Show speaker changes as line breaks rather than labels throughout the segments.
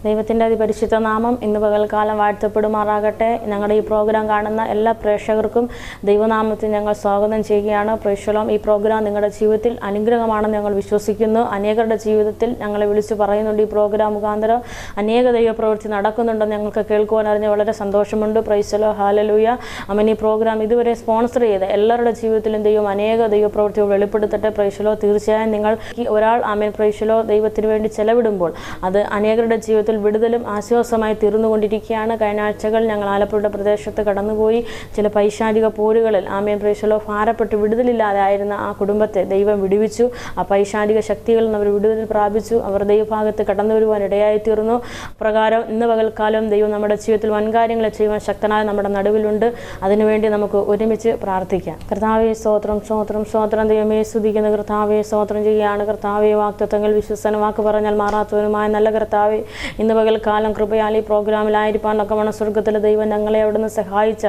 ദൈവത്തിൻ്റെ അതിപരിശുദ്ധ നാമം ഇന്ന് പകൽക്കാലം വാഴ്ത്തപ്പെടുമാറാകട്ടെ. ഞങ്ങളുടെ ഈ പ്രോഗ്രാം കാണുന്ന എല്ലാ പ്രേക്ഷകർക്കും ദൈവനാമത്തിൽ ഞങ്ങൾ സ്വാഗതം ചെയ്യുകയാണ്. പ്രേക്ഷകരും ഈ പ്രോഗ്രാം നിങ്ങളുടെ ജീവിതത്തിൽ അനുഗ്രഹമാണെന്ന് ഞങ്ങൾ വിശ്വസിക്കുന്നു. അനേകരുടെ ജീവിതത്തിൽ ഞങ്ങളെ വിളിച്ചു പറയുന്നുണ്ട്. ഈ പ്രോഗ്രാം മുഖാന്തരം അനേക ദൈവപ്രവൃത്തി നടക്കുന്നുണ്ടെന്ന് ഞങ്ങൾക്ക് കേൾക്കുവാൻ അറിഞ്ഞ് വളരെ സന്തോഷമുണ്ട്. Praise the Lord, hallelujah. Amen. ഈ പ്രോഗ്രാം ഇതുവരെ സ്പോൺസർ ചെയ്ത എല്ലാവരുടെ ജീവിതത്തിലും ദൈവം അനേക ദൈവപ്രവൃത്തികൾ വെളിപ്പെടുത്തട്ടെ. Praise the Lord. തീർച്ചയായും നിങ്ങൾ ഒരാൾ ആമേൻ പ്രൈസ് ദി ലോർഡ് ദൈവത്തിന് വേണ്ടി ചെലവിടുമ്പോൾ അത് അനേകരുടെ ജീവിതത്തിൽ വിടുതലും ആശ്വാസമായി തീർന്നുകൊണ്ടിരിക്കുകയാണ്. കഴിഞ്ഞ ആഴ്ചകൾ ഞങ്ങൾ ആലപ്പുഴ പ്രദേശത്ത് കടന്നുപോയി. ചില പൈശാചിക പോരുകളിൽ ആമേൻ പ്രൈസ് ദി ലോർഡ് ഭാരപ്പെട്ട് വിടുതലില്ലാതായിരുന്ന ആ കുടുംബത്തെ ദൈവം വിടുവിച്ചു. ആ പൈശാചിക ശക്തികളിൽ നിന്ന് അവർ വിടുതൽ പ്രാപിച്ചു. അവർ ദൈവഭാഗത്ത് കടന്നു വരുവാൻ ഇടയായി തീർന്നു. പ്രകാരം ഇന്ന് പകൽക്കാലം ദൈവം നമ്മുടെ ജീവിതത്തിൽ വൻകാര്യങ്ങളെ ചെയ്യുവാൻ ശക്തനായ നമ്മുടെ നടുവിലുണ്ട്. അതിനുവേണ്ടി നമുക്ക് ഒരുമിച്ച് പ്രാർത്ഥിക്കാം. കർത്താവേ സ്തോത്രം, സ്തോത്രം, സ്തോത്രം. ദൈവമേ സ്തുതിക്കുന്ന കർത്താവേ സ്തോത്രം ചെയ്യുകയാണ്. കർത്താവേ വാഗ്ദത്തങ്ങൾ വിശ്വസന വാക്ക് പറഞ്ഞാൽ മാറാത്തവനുമായ നല്ല കർത്താവേ, ഇന്ന് പകൽക്കാലം കൃപയാൽ ഈ പ്രോഗ്രാമിലായിരിക്കാൻ ഒക്കെയാണ് സ്വർഗത്തിലെ ദൈവം ഞങ്ങളെ അവിടുന്ന് സഹായിച്ച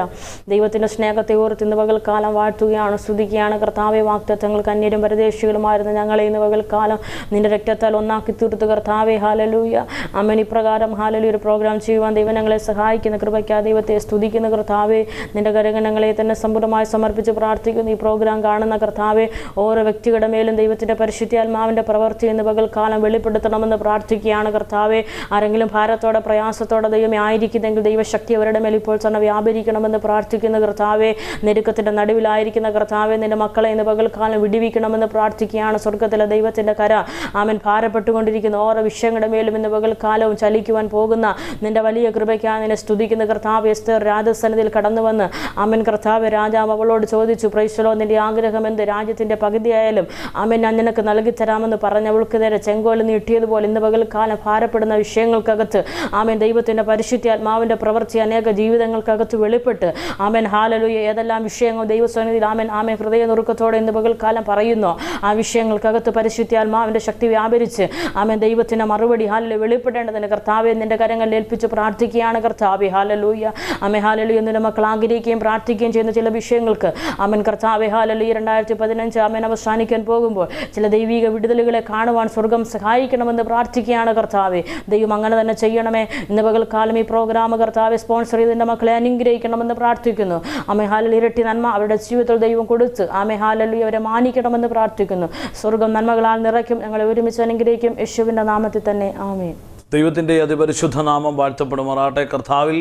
ദൈവത്തിൻ്റെ സ്നേഹത്തെ ഓർത്ത് ഇന്ന് പകൽക്കാലം വാഴ്ത്തുകയാണ്, സ്തുതിക്കുകയാണ്. കർത്താവെ വാഗ്ദത്തങ്ങൾക്ക് അന്യരും പരദേശികളുമായിരുന്നു ഞങ്ങളെ ഇന്ന് പകൽക്കാലം നിന്റെ രക്തത്താൽ ഒന്നാക്കി തീർത്ത് കർത്താവെ ഹല്ലേലൂയ. ആമേൻ. ഇപ്രകാരം ഹല്ലേലൂയ ഒരു പ്രോഗ്രാം ചെയ്യുവാൻ ദൈവം ഞങ്ങളെ സഹായിക്കുന്ന കൃപയ്ക്ക് ദൈവത്തെ സ്തുതിക്കുന്ന കർത്താവെ, നിന്റെ കരങ്ങളെ തന്നെ സമ്പൂർണ്ണമായി സമർപ്പിച്ച് പ്രാർത്ഥിക്കുന്നു. ഈ പ്രോഗ്രാം കാണുന്ന കർത്താവെ, ഓരോ വ്യക്തികളുടെ മേലും ദൈവത്തിൻ്റെ പരിശുദ്ധാത്മാവിൻ്റെ പ്രവൃത്തി ഇന്ന് പകൽക്കാലം വെളിപ്പെടുത്തണമെന്ന് പ്രാർത്ഥിക്കുകയാണ് കർത്താവെ. ആരെങ്കിലും ഭാരത്തോടെ പ്രയാസത്തോടെ ദൈവമേ ആയിരിക്കുന്നെങ്കിൽ ദൈവശക്തി അവരുടെ മേൽ ഇപ്പോൾ തന്നെ വ്യാപരിക്കണമെന്ന് പ്രാർത്ഥിക്കുന്ന കർത്താവെ, ഞെരുക്കത്തിൻ്റെ നടുവിലായിരിക്കുന്ന കർത്താവെ, നിന്റെ മക്കളെ ഇന്ന് പകൽക്കാലം വിടുവിക്കണമെന്ന് പ്രാർത്ഥിക്കുകയാണ്. സ്വർഗത്തിലെ ദൈവത്തിൻ്റെ കര ആമേൻ ഭാരപ്പെട്ടുകൊണ്ടിരിക്കുന്ന ഓരോ വിഷയങ്ങളുടെ മേലും ഇന്ന് പകൽക്കാലവും ചലിക്കുവാൻ പോകുന്ന നിന്റെ വലിയ കൃപയ്ക്കാണ് നിന്നെ സ്തുതിക്കുന്ന കർത്താവ്. എസ്തർ രാജസന്നിധിയിൽ കടന്നു വന്ന് ആമേൻ കർത്താവ് രാജാവ് അവളോട് ചോദിച്ചു, പ്രൈസ് ദി ലോർഡ്, നിന്റെ ആഗ്രഹം എന്ത്? രാജ്യത്തിൻ്റെ പകുതിയായാലും ആമേൻ ഞാൻ നിനക്ക് നൽകി തരാമെന്ന് പറഞ്ഞ് അവൾക്ക് നേരെ ചെങ്കോല് നീട്ടിയതുപോലെ ഇന്ന് പകൽക്കാലം ഭാരപ്പെടുന്ന വിഷയങ്ങൾക്കകത്ത് ആമേൻ ദൈവത്തിൻ്റെ പരിശുദ്ധാത്മാവിൻ്റെ പ്രവൃത്തി അനേക ജീവിതങ്ങൾക്കകത്ത് വെളിപ്പെട്ട് ആമേൻ ഹല്ലേലൂയ. ഏതെല്ലാം വിഷയങ്ങൾ ദൈവസന്നിധിയിൽ ആമേൻ ആമേൻ ഹൃദയ നുറുക്കത്തോടെ ഇന്ന് പകൽക്കാലം പറയുന്നു, ആ വിഷയങ്ങൾക്കകത്ത് പരിശുദ്ധാത്മാവിൻ്റെ ശക്തി വ്യാപരിച്ച് ആമേൻ ദൈവത്തിൻ്റെ മറുപടി ഹല്ലേലൂയ വെളിപ്പെടേണ്ടതിന് കർത്താവെ നിന്റെ കരങ്ങളിൽ ഏൽപ്പിച്ച് പ്രാർത്ഥിക്കുകയാണ് കർത്താവെ. ഹല്ലേലൂയ. Amen hallelujah. നിന്റെ മക്കൾ ആഗ്രഹിക്കുകയും പ്രാർത്ഥിക്കുകയും ചെയ്യുന്ന ചില വിഷയങ്ങൾക്ക് ആമേൻ കർത്താവെ ഹല്ലേലൂയ 2015 ആമേൻ അവസാനിക്കാൻ പോകുമ്പോൾ ചില ദൈവിക വിടുതലുകളെ കാണുവാൻ സ്വർഗം സഹായിക്കണമെന്ന് പ്രാർത്ഥിക്കുകയാണ് കർത്താവെ. ദൈവം അങ്ങനെ തന്നെ ചെയ്യണമേ. ഇന്ന് പകൽക്കാലം ഈ പ്രോഗ്രാം കർത്താവെ സ്പോൺസർ ചെയ്തതിൻ്റെ മക്കളെ അനുഗ്രഹിക്കണമെന്ന് പ്രാർത്ഥിക്കുന്നു. Amen hallelujah. ഇരട്ടി നന്മ അവരുടെ ജീവിതത്തിൽ ദൈവം കൊടുത്ത് ആമേൻ ഹല്ലേലൂയ അവരെ മാനിക്കണമെന്ന് പ്രാർത്ഥിക്കുന്നു. സ്വർഗം നന്മകളാൽ നിറയ്ക്കും. ഞങ്ങളെ ഒരുമിച്ച് അനുഗ്രഹിക്കും. യേശുവിൻ്റെ നാമത്തിൽ തന്നെ ആമേൻ.
ദൈവത്തിൻ്റെ അതിപരിശുദ്ധ നാമം വാഴ്ത്തപ്പെടുമാറാട്ടെ. കർത്താവിൽ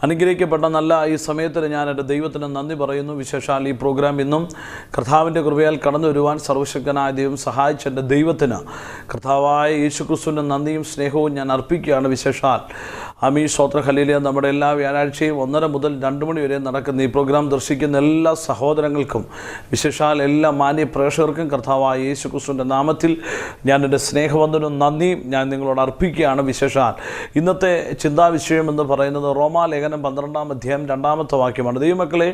അനുഗ്രഹിക്കപ്പെട്ട നല്ല ഈ സമയത്തിൽ ഞാൻ എൻ്റെ ദൈവത്തിന് നന്ദി പറയുന്നു. വിശേഷാൽ ഈ പ്രോഗ്രാം ഇന്നും കർത്താവിൻ്റെ കൃപയാൽ കടന്നു വരുവാൻ സർവശക്തനായ ദൈവം സഹായിച്ച എൻ്റെ ദൈവത്തിന് കർത്താവായ യേശുക്രിസ്തുവിൻ്റെ നന്ദിയും സ്നേഹവും ഞാൻ അർപ്പിക്കുകയാണ്. വിശേഷാൽ അമീ സ്തോത്ര ഹല്ലേലൂയ. നമ്മുടെ എല്ലാ വ്യാഴാഴ്ചയും 1:30 മുതൽ 2 മണി വരെ നടക്കുന്ന ഈ പ്രോഗ്രാം ദർശിക്കുന്ന എല്ലാ സഹോദരങ്ങൾക്കും വിശേഷാൽ എല്ലാ മാന്യ പ്രേക്ഷകർക്കും കർത്താവായ യേശുക്രിസ്തുവിൻ്റെ നാമത്തിൽ ഞാൻ എൻ്റെ സ്നേഹവന്ദനവും നന്ദിയും ഞാൻ നിങ്ങളോട് അർപ്പിക്കുകയാണ്. വിശേഷാൽ ഇന്നത്തെ ചിന്താവിഷയം എന്ന് പറയുന്നത് റോമാലേഖനം 12-ാം അധ്യായം 2-ാമത്തെ വാക്യമാണ്. ദൈവമക്കളെ,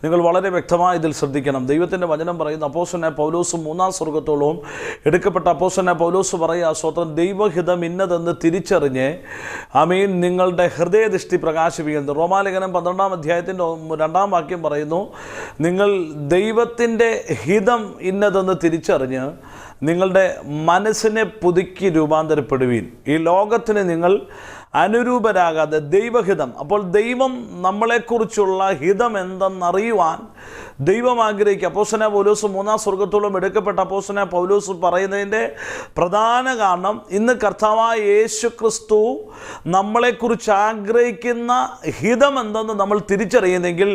നിങ്ങൾ വളരെ വ്യക്തമായി ഇതിൽ ശ്രദ്ധിക്കണം. ദൈവത്തിൻ്റെ വചനം പറയുന്ന അപ്പോസ്തലനായ പൗലോസ് 3-ാം സ്വർഗ്ഗത്തോളവും എടുക്കപ്പെട്ട അപ്പോസ്തലനായ പൗലോസ് പറയുക, സ്വന്തം ദൈവഹിതം ഇന്നതെന്ന് തിരിച്ചറിഞ്ഞ് ആമേൻ നിങ്ങളുടെ ഹൃദയദൃഷ്ടി പ്രകാശിപ്പിക്കുന്നത്. റോമാലേഖനം 12-ാം അധ്യായത്തിൻ്റെ 2-ാം വാക്യം പറയുന്നു, നിങ്ങൾ ദൈവത്തിൻ്റെ ഹിതം ഇന്നതെന്ന് തിരിച്ചറിഞ്ഞ് നിങ്ങളുടെ മനസ്സിനെ പുതുക്കി രൂപാന്തരപ്പെടുവീൻ. ഈ ലോകത്തിന് നിങ്ങൾ അനുരൂപരാകാതെ ദൈവഹിതം. അപ്പോൾ ദൈവം നമ്മളെക്കുറിച്ചുള്ള ഹിതം എന്തെന്നറിയുവാൻ ദൈവം ആഗ്രഹിക്കുക. അപ്പോസ്തലനായ പൗലോസ് 3-ാം സ്വർഗ്ഗത്തോളം എടുക്കപ്പെട്ട അപ്പോസ്തലനായ പൗലോസ് പറയുന്നതിൻ്റെ പ്രധാന കാരണം ഇന്ന് കർത്താവായ യേശു ക്രിസ്തു നമ്മളെക്കുറിച്ച് ആഗ്രഹിക്കുന്ന ഹിതം എന്തെന്ന് നമ്മൾ തിരിച്ചറിയുന്നെങ്കിൽ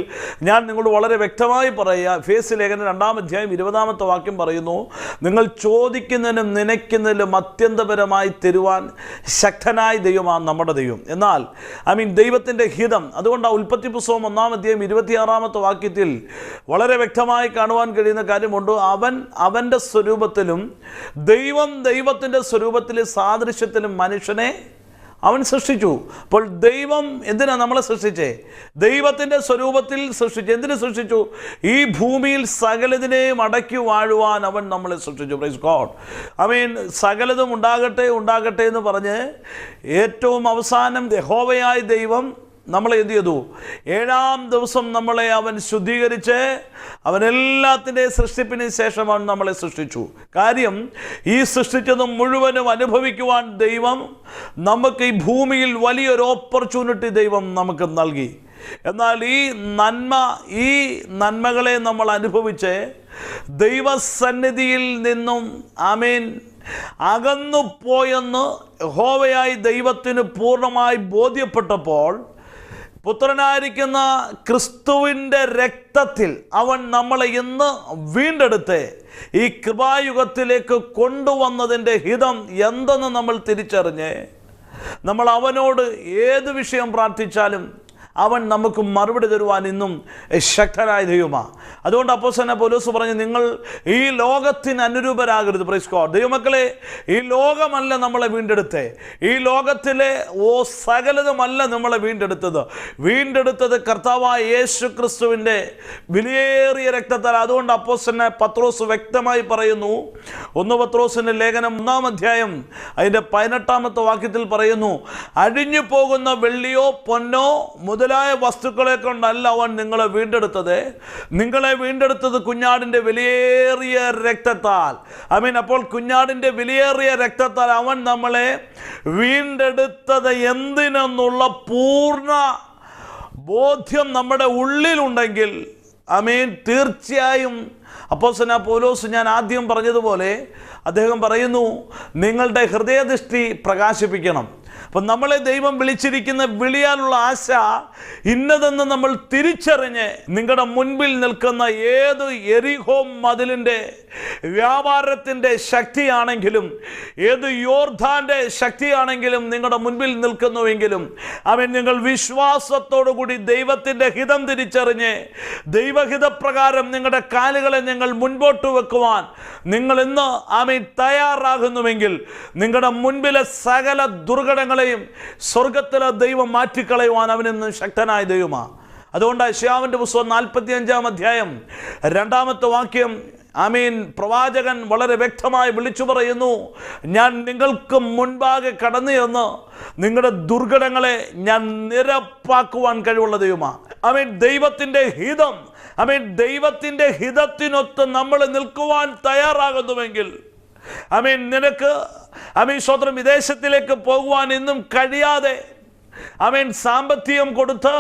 ഞാൻ നിങ്ങളോട് വളരെ വ്യക്തമായി പറയുക. എഫേസ്യ ലേഖനം 2-ാം അധ്യായം 20-ാമത്തെ വാക്യം പറയുന്നു, നിങ്ങൾ ചോദിക്കുന്നതിനും നനയ്ക്കുന്നതിലും അത്യന്തപരമായി തരുവാൻ ശക്തനായ ദൈവമാണ് നമ്മുടെ ദൈവം. എന്നാൽ ദൈവത്തിൻ്റെ ഹിതം, അതുകൊണ്ട് ഉൽപ്പത്തി പുസ്തകം 1-ാം അധ്യായം 26-ാമത്തെ വാക്യത്തിൽ വളരെ വ്യക്തമായി കാണുവാൻ കഴിയുന്ന കാര്യമുണ്ട്. അവൻ്റെ സ്വരൂപത്തിലും ദൈവം ദൈവത്തിൻ്റെ സ്വരൂപത്തിലും സാദൃശ്യത്തിലും മനുഷ്യനെ അവൻ സൃഷ്ടിച്ചു. അപ്പോൾ ദൈവം എന്തിനാണ് നമ്മളെ സൃഷ്ടിച്ചേ? ദൈവത്തിൻ്റെ സ്വരൂപത്തിൽ സൃഷ്ടിച്ചു. എന്തിനു സൃഷ്ടിച്ചു? ഈ ഭൂമിയിൽ സകലതിനെയും അടക്കി വാഴുവാൻ അവൻ നമ്മളെ സൃഷ്ടിച്ചു. Praise God. സകലതും ഉണ്ടാകട്ടെ ഉണ്ടാകട്ടെ എന്ന് പറഞ്ഞ് ഏറ്റവും അവസാനം യഹോവയായ ദൈവം നമ്മളെ എന്ത് ചെയ്തു? 7-ാം ദിവസം നമ്മളെ അവൻ ശുദ്ധീകരിച്ച് അവൻ എല്ലാത്തിൻ്റെ സൃഷ്ടിപ്പിന് ശേഷം അവൻ നമ്മളെ സൃഷ്ടിച്ചു. കാര്യം, ഈ സൃഷ്ടിച്ചത് മുഴുവനും അനുഭവിക്കുവാൻ ദൈവം നമുക്ക് ഈ ഭൂമിയിൽ വലിയൊരു ഓപ്പർച്യൂണിറ്റി ദൈവം നമുക്ക് നൽകി. എന്നാൽ ഈ നന്മകളെ നമ്മൾ അനുഭവിച്ച് ദൈവസന്നിധിയിൽ നിന്നും ആമേൻ അകന്നു പോയെന്ന് യഹോവയായി ദൈവത്തിന് പൂർണ്ണമായി ബോധ്യപ്പെട്ടപ്പോൾ പുത്രനായിരിക്കുന്ന ക്രിസ്തുവിൻ്റെ രക്തത്തിൽ അവൻ നമ്മളെ ഇന്ന് വീണ്ടെടുത്ത് ഈ കൃപായുഗത്തിലേക്ക് കൊണ്ടുവന്നതിൻ്റെ ഹിതം എന്തെന്ന് നമ്മൾ തിരിച്ചറിഞ്ഞ് നമ്മൾ അവനോട് ഏത് വിഷയം പ്രാർത്ഥിച്ചാലും അവൻ നമുക്ക് മറുപടി തരുവാൻ ഇന്നും ശക്തനായ ദൈവമാണ്. അതുകൊണ്ട് അപ്പോസ്തലനായ പൗലോസ് പറഞ്ഞു, നിങ്ങൾ ഈ ലോകത്തിന് അനുരൂപരാകരുത്. Praise God. ദൈവമക്കളെ, ഈ ലോകമല്ല നമ്മളെ വീണ്ടെടുത്തേ. ഈ ലോകത്തിലെ സകലതുമല്ല നമ്മളെ വീണ്ടെടുത്തത് കർത്താവായ യേശു ക്രിസ്തുവിൻ്റെ വിലയേറിയ രക്തത്താൽ. അതുകൊണ്ട് അപ്പോസ്തലനായ പത്രോസ് വ്യക്തമായി പറയുന്നു, 1 പത്രോസിൻ്റെ ലേഖനം 1-ാം അധ്യായം അതിൻ്റെ 18-ാമത്തെ വാക്യത്തിൽ പറയുന്നു, അഴിഞ്ഞു പോകുന്ന വെള്ളിയോ പൊന്നോ മുതലായ വസ്തുക്കളെ കൊണ്ടല്ല അവൻ നിങ്ങളെ വീണ്ടെടുത്തത്. നിങ്ങളെ വീണ്ടെടുത്തത് കുഞ്ഞാടിൻ്റെ വിലയേറിയ രക്തത്താൽ. അപ്പോൾ കുഞ്ഞാടിൻ്റെ വിലയേറിയ രക്തത്താൽ അവൻ നമ്മളെ വീണ്ടെടുത്തത് എന്തിനെന്നുള്ള പൂർണ്ണ ബോധ്യം നമ്മുടെ ഉള്ളിലുണ്ടെങ്കിൽ തീർച്ചയായും അപ്പോസ്തലനായ പൗലോസ് ഞാൻ ആദ്യം പറഞ്ഞതുപോലെ അദ്ദേഹം പറയുന്നു, നിങ്ങളുടെ ഹൃദയദൃഷ്ടി പ്രകാശിപ്പിക്കണം. അപ്പം നമ്മളെ ദൈവം വിളിച്ചിരിക്കുന്ന വിളിയാലുള്ള ആശ ഇന്നതെന്ന് നമ്മൾ തിരിച്ചറിഞ്ഞ് നിങ്ങളുടെ മുൻപിൽ നിൽക്കുന്ന ഏത് യെരിഹോ മതിലിൻ്റെ വ്യാപാരത്തിൻ്റെ ശക്തിയാണെങ്കിലും ഏത് യോർദാൻ്റെ ശക്തിയാണെങ്കിലും നിങ്ങളുടെ മുൻപിൽ നിൽക്കുന്നുവെങ്കിലും നിങ്ങൾ വിശ്വാസത്തോടു കൂടി ദൈവത്തിൻ്റെ ഹിതം തിരിച്ചറിഞ്ഞ് ദൈവഹിതപ്രകാരം നിങ്ങളുടെ കാലുകളെ നിങ്ങൾ മുൻപോട്ട് വെക്കുവാൻ നിങ്ങൾ ഇന്ന് തയ്യാറാകുന്നുവെങ്കിൽ നിങ്ങളുടെ മുൻപിലെ സകല ദുർഘടങ്ങളെയും സ്വർഗത്തിലെ ദൈവം മാറ്റിക്കളയുവാൻ അവനിന്ന് ശക്തനായ ദൈവമാണ്. അതുകൊണ്ട് യെശയ്യാവിൻ്റെ പുസ്തകം 45-ാം അധ്യായം 2-ാമത്തെ വാക്യം പ്രവാചകൻ വളരെ വ്യക്തമായി വിളിച്ചു പറയുന്നു, ഞാൻ നിങ്ങൾക്ക് മുൻപാകെ കടന്നു ചെന്ന് നിങ്ങളുടെ ദുർഘടങ്ങളെ ഞാൻ നിരപ്പാക്കുവാൻ കഴിവുള്ള ദൈവമാണ്. ദൈവത്തിൻ്റെ ഹിതം ദൈവത്തിൻ്റെ ഹിതത്തിനൊത്ത് നമ്മൾ നിൽക്കുവാൻ തയ്യാറാകുന്നുവെങ്കിൽ നിനക്ക് സ്വന്തം വിദേശത്തിലേക്ക് പോകുവാൻ ഇന്നും കഴിയാതെ സാമ്പത്തികം കൊടുത്ത്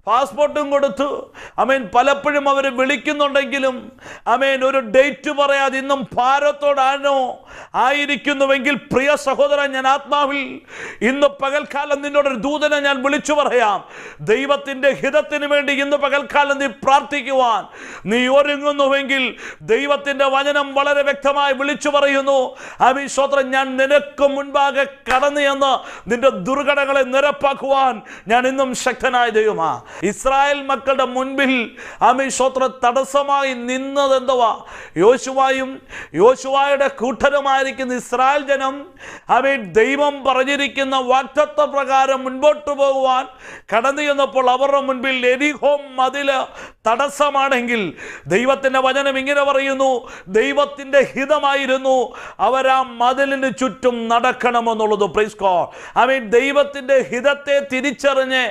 പാസ്പോർട്ടും കൊടുത്തു പലപ്പോഴും അവർ വിളിക്കുന്നുണ്ടെങ്കിലും ഒരു ഡേറ്റ് പറയാതെ ഇന്നും ഭാരത്തോടാണോ ആയിരിക്കുന്നുവെങ്കിൽ പ്രിയ സഹോദരൻ, ഞാൻ ആത്മാവിൽ ഇന്ന് പകൽക്കാലം നിന്നോടൊരു ദൂതനെ ഞാൻ വിളിച്ചു പറയാം. ദൈവത്തിൻ്റെ ഹിതത്തിന് വേണ്ടി ഇന്ന് പകൽക്കാലം നീ പ്രാർത്ഥിക്കുവാൻ നീ ഒരുങ്ങുന്നുവെങ്കിൽ ദൈവത്തിൻ്റെ വചനം വളരെ വ്യക്തമായി വിളിച്ചു പറയുന്നു, സ്വത്രം ഞാൻ നിനക്ക് മുൻപാകെ കടന്നു എന്ന് നിന്റെ ദുർഘടങ്ങളെ നിരപ്പാക്കുവാൻ ഞാൻ ഇന്നും ശക്തനായ ദൈവമാണ്. ഇസ്രായേൽ മക്കളുടെ മുൻപിൽ സ്വത്രം തടസ്സമായി നിന്നത് എന്തുവാ? യോശുവയുടെ കൂട്ടരുമായിരിക്കുന്ന ഇസ്രായേൽ ജനം ദൈവം പറഞ്ഞിരിക്കുന്ന വാഗ്ദത്ത പ്രകാരം മുൻപോട്ട് പോകുവാൻ കടന്നു ചെന്നപ്പോൾ അവരുടെ മുൻപിൽ യെരിഹോ മതില് തടസ്സമാണെങ്കിൽ ദൈവത്തിൻ്റെ വചനം ഇങ്ങനെ പറയുന്നു, ദൈവത്തിൻ്റെ ഹിതമായിരുന്നു അവരാ മതിലിന് ചുറ്റും നടക്കണമെന്നുള്ളത്. Praise God. ദൈവത്തിൻ്റെ ഹിതത്തെ തിരിച്ചറിഞ്ഞ്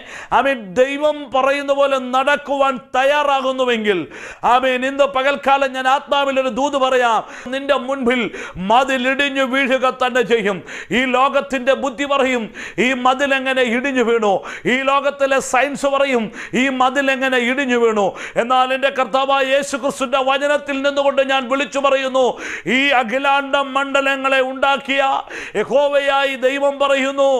ദൈവം പറയുന്ന പോലെ നടക്കുവാൻ തയ്യാറാകുന്നുവെങ്കിൽ ഇന്ന് പകൽക്കാലം ഞാൻ ആത്മാവിൽ ഒരു ദൂത് പറയാം, നിന്റെ മുൻപിൽ മതിലിടിഞ്ഞു വീഴുക തന്നെ ചെയ്യും. ഈ ലോകത്തിൻ്റെ ബുദ്ധി പറയും ഈ മതിലെങ്ങനെ ഇടിഞ്ഞു വീണു, ഈ ലോകത്തിലെ സയൻസ് പറയും ഈ മതിലെങ്ങനെ ഇടിഞ്ഞു വീണു. എന്നാൽ എൻ്റെ കർത്താവായ യേശു ക്രിസ്തുവിന്റെ വചനത്തിൽ നിന്നുകൊണ്ട് ഞാൻ വിളിച്ചു പറയുന്നു, ഈ അഖിലാണ്ട മണ്ഡലങ്ങളെ ഉണ്ടാക്കിയ യഹോവയായി ദൈവം പറയുന്നു,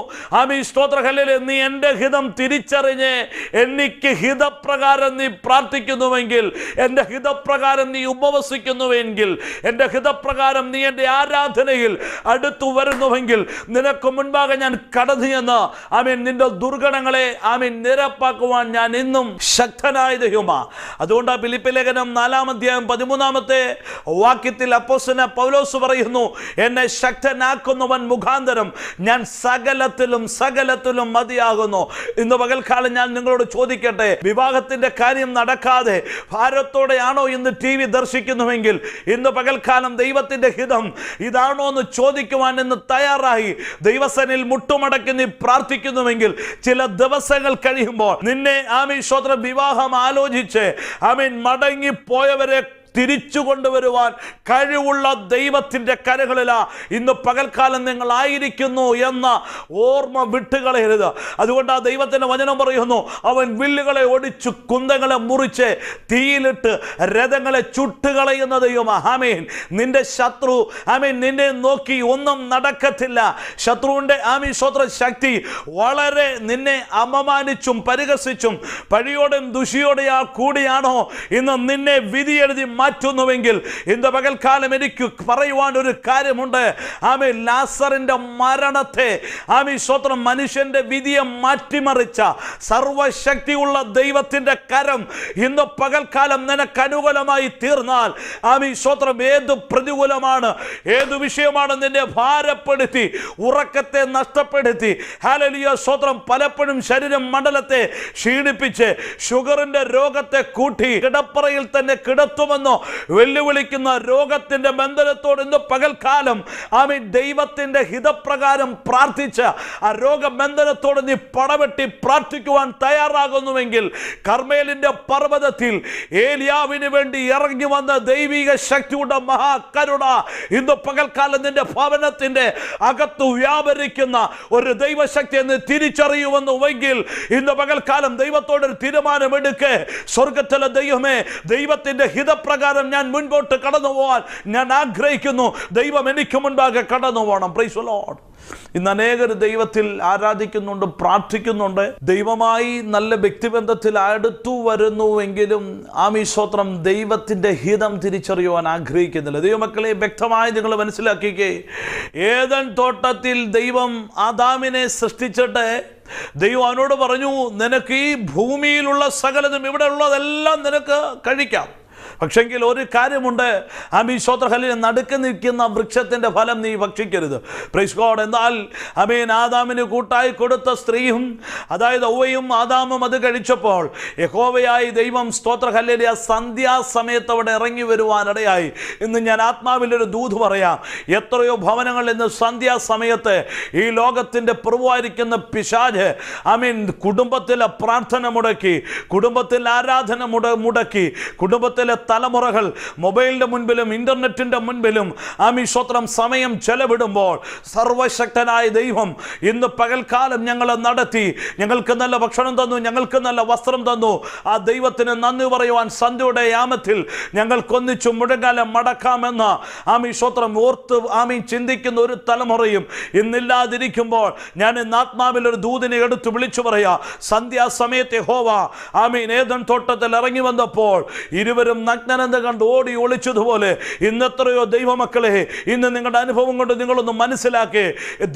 സ്തോത്രഹല്ലേലൂയ, നീ എൻ്റെ ഹിതം തിരിച്ചറിഞ്ഞ് എനിക്ക് ഹിതപ്രകാരം നീ പ്രാർത്ഥിക്കുന്നുവെങ്കിൽ, എൻ്റെ ഹിതപ്രകാരം നീ ഉപവസിക്കുന്നുവെങ്കിൽ, എൻ്റെ ഹിതപ്രകാരം നീ എൻ്റെ ആരാധനയിൽ അടുത്തു വരുന്നുവെങ്കിൽ നിനക്ക് മുൻപാകെ ഞാൻ കടന്നു ചെന്ന് നിന്റെ ദുർഗണങ്ങളെ നിരപ്പാക്കുവാൻ ഞാൻ ഇന്നും ശക്തനായ ദൈവമാണ്. അതുകൊണ്ട് ഫിലിപ്പി ലേഖനം 4-13 അപ്പോസ്തലനായ പൗലോസ് പറയുന്നു, എന്നെ ശക്തനാക്കുന്നവൻ മുഖാന്തരം ഞാൻ സകലത്തിലും മതിയാകുന്നു. ഇന്ന് പകൽക്കാലം ഞാൻ നിങ്ങളോട് ചോദിക്കട്ടെ, വിവാഹത്തിന്റെ കാര്യം നടക്കാതെ ഭാരത്തോടെയാണോ ഇന്ന് TV ദർശിക്കുന്നുവെങ്കിൽ ഇന്ന് പകൽക്കാലം ദൈവത്തിന്റെ ഹിതം ഇതാണോ എന്ന് ചോദിക്കുവാൻ ഇന്ന് തയ്യാറായി ദൈവസന്നിധിയിൽ മുട്ടുമടക്കി നീ പ്രാർത്ഥിക്കുന്നുവെങ്കിൽ ചില ദിവസങ്ങൾ കഴിയുമ്പോൾ നിന്നെ സ്തോത്രം വിവാഹം ആലോചിച്ച് മടങ്ങിപ്പോയവരെ തിരിച്ചു കൊണ്ടുവരുവാൻ കഴിവുള്ള ദൈവത്തിൻ്റെ കരങ്ങളിലാ ഇന്ന് പകൽക്കാലം നിങ്ങൾ ആയിരിക്കുന്നു എന്ന ഓർമ്മ വിട്ടുകളയരുത്. അതുകൊണ്ട് ആ ദൈവത്തിൻ്റെ വചനം പറയുന്നു, അവൻ വില്ലുകളെ ഒടിച്ചു കുന്തങ്ങളെ മുറിച്ച് തീയിലിട്ട് രഥങ്ങളെ ചുട്ടുകളയുന്ന ദൈവമാ. ആമേൻ. നിന്റെ ശത്രു നിന്നെ നോക്കി ഒന്നും നടക്കത്തില്ല. ശത്രുവിൻ്റെ സ്തോത്ര ശക്തി വളരെ നിന്നെ അപമാനിച്ചും പരിഹസിച്ചും പഴിയോടും ദുഷിയോടെയാ കൂടിയാണോ ഇന്ന് നിന്നെ വിധി എഴുതി മാറ്റുന്നുവെങ്കിൽ ഇന്ന് പകൽക്കാലം എനിക്ക് പറയുവാൻ ഒരു കാര്യമുണ്ട്. ലാസറിന്റെ മരണത്തെ സ്തോത്രം മനുഷ്യന്റെ വിധിയെ മാറ്റിമറിച്ച സർവശക്തിയുള്ള ദൈവത്തിന്റെ കരം ഇന്ന് പകൽക്കാലം നിനക്ക് അനുകൂലമായി തീർന്നാൽ സ്തോത്രം ഏത് പ്രതികൂലമാണ്, ഏത് വിഷയമാണ് നിന്നെ ഭാരപ്പെടുത്തി ഉറക്കത്തെ നഷ്ടപ്പെടുത്തി ഹല്ലേലൂയ സ്തോത്രം പലപ്പോഴും ശരീരം മണ്ഡലത്തെ ക്ഷീണിപ്പിച്ച് ഷുഗറിന്റെ രോഗത്തെ കൂട്ടി കിടപ്പറയിൽ തന്നെ കിടത്തുമെന്നോ വെല്ലുവിളിക്കുന്ന രോഗത്തിന്റെ ബന്ധനത്തോട് ഇന്ന് പകൽക്കാലം ദൈവത്തിന്റെ ഹിതപ്രകാരം പ്രാർത്ഥിച്ച ആ രോഗബന്ധനത്തോട് നീ പടവെട്ടി പ്രാർത്ഥിക്കുവാൻ തയ്യാറാകുന്നുവെങ്കിൽ കർമ്മേലിന്റെ പർവ്വതത്തിൽ ഏലിയാവിന് വേണ്ടി ഇറങ്ങി വന്ന ദൈവിക ശക്തിയുടെ മഹാകരുണ ഇന്ന് പകൽക്കാലം നിന്റെ ഭവനത്തിന്റെ അകത്ത് വ്യാപരിക്കുന്ന ഒരു ദൈവശക്തി എന്ന് തിരിച്ചറിയുമെന്നുവെങ്കിൽ ഇന്ന് പകൽക്കാലം ദൈവത്തോടൊരു തീരുമാനമെടുക്ക്. സ്വർഗത്തിലെ ദൈവമേ, ദൈവത്തിന്റെ ഹിതപ്രകാരം ഞാൻ മുൻപോട്ട് കടന്നു പോകാൻ ഞാൻ ആഗ്രഹിക്കുന്നു. ദൈവം എനിക്ക് മുൻപാകെ കടന്നു പോകണം. Price the Lord. ഇന്ന് അനേകർ ദൈവത്തിൽ ആരാധിക്കുന്നുണ്ട്, പ്രാർത്ഥിക്കുന്നുണ്ട്, ദൈവമായി നല്ല വ്യക്തിബന്ധത്തിൽ അടുത്തു വരുന്നുവെങ്കിലും സ്തോത്രം ദൈവത്തിന്റെ ഹിതം തിരിച്ചറിയുവാൻ ആഗ്രഹിക്കുന്നില്ല. ദൈവമക്കളെ, വ്യക്തമായി നിങ്ങൾ മനസ്സിലാക്കിക്കേ, ഏദൻ തോട്ടത്തിൽ ദൈവം ആദാമിനെ സൃഷ്ടിച്ചിട്ട് ദൈവം അവനോട് പറഞ്ഞു, നിനക്ക് ഈ ഭൂമിയിലുള്ള സകലതും ഇവിടെ ഉള്ളതെല്ലാം നിനക്ക് കഴിക്കാം, പക്ഷെങ്കിൽ ഒരു കാര്യമുണ്ട്, സ്തോത്രഹല്ലേലൂയ, നടുക്ക് നിൽക്കുന്ന വൃക്ഷത്തിന്റെ ഫലം നീ ഭക്ഷിക്കരുത്. Praise God. എന്നാൽ ആദാമിന് കൂട്ടായി കൊടുത്ത സ്ത്രീയും അതായത് ഔവയും ആദാമും അത് കഴിച്ചപ്പോൾ യഹോവയായി ദൈവം സ്തോത്രഹല്ലേലൂയ സന്ധ്യാസമയത്ത് അവിടെ ഇറങ്ങി വരുവാനിടയായി. ഇന്ന് ഞാൻ ആത്മാവിലൊരു ദൂത് പറയാം. എത്രയോ ഭവനങ്ങൾ ഇന്ന് സന്ധ്യാസമയത്ത് ഈ ലോകത്തിന്റെ പ്രഭുവായിരിക്കുന്ന പിശാച് കുടുംബത്തിലെ പ്രാർത്ഥന മുടക്കി, കുടുംബത്തിലെ ആരാധന മുടക്കി, കുടുംബത്തിലെ തലമുറകൾ മൊബൈലിന്റെ മുൻപിലും ഇന്റർനെറ്റിന്റെ മുൻപിലും സ്തോത്രം സമയം ചെലവിടുമ്പോൾ സർവശക്തനായ ദൈവം ഇന്ന് പകൽക്കാലം ഞങ്ങളെ നടത്തി, ഞങ്ങൾക്ക് നല്ല ഭക്ഷണം തന്നു, ഞങ്ങൾക്ക് നല്ല വസ്ത്രം തന്നു. ആ ദൈവത്തിന് നന്ദി പറയുവാൻ സന്ധ്യയുടെ യാമത്തിൽ ഞങ്ങൾക്കൊന്നിച്ചു മുഴങ്കാലം മടക്കാമെന്ന് സ്തോത്രം ഓർത്ത് ചിന്തിക്കുന്ന ഒരു തലമുറയും ഇന്നില്ലാതിരിക്കുമ്പോൾ ഞാൻ ഇന്ന് ആത്മാവിൽ ഒരു ദൂതിനെ എടുത്ത് വിളിച്ചു പറയാ. സന്ധ്യാസമയത്തെ യഹോവ ഏദൻ തോട്ടത്തിൽ ഇറങ്ങി വന്നപ്പോൾ ഇരുവരും നഗ്നനെന്ന് കണ്ട് ഓടി ഒളിച്ചതുപോലെ ഇന്നെത്രയോ ദൈവമക്കളെ, ഇന്ന് നിങ്ങളുടെ അനുഭവം കൊണ്ട് നിങ്ങളൊന്ന് മനസ്സിലാക്കി,